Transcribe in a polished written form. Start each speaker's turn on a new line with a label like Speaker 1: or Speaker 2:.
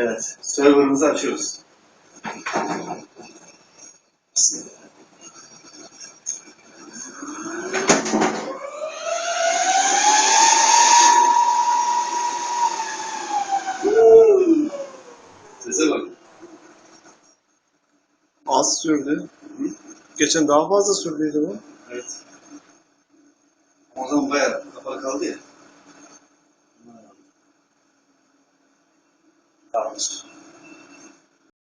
Speaker 1: Evet. Server'ımızı açıyoruz. Sese bak.
Speaker 2: Az sürdü. Geçen daha fazla sürdüydü bu.
Speaker 1: Evet. O zaman bayağı kapalı kaldı ya. Tamamdır.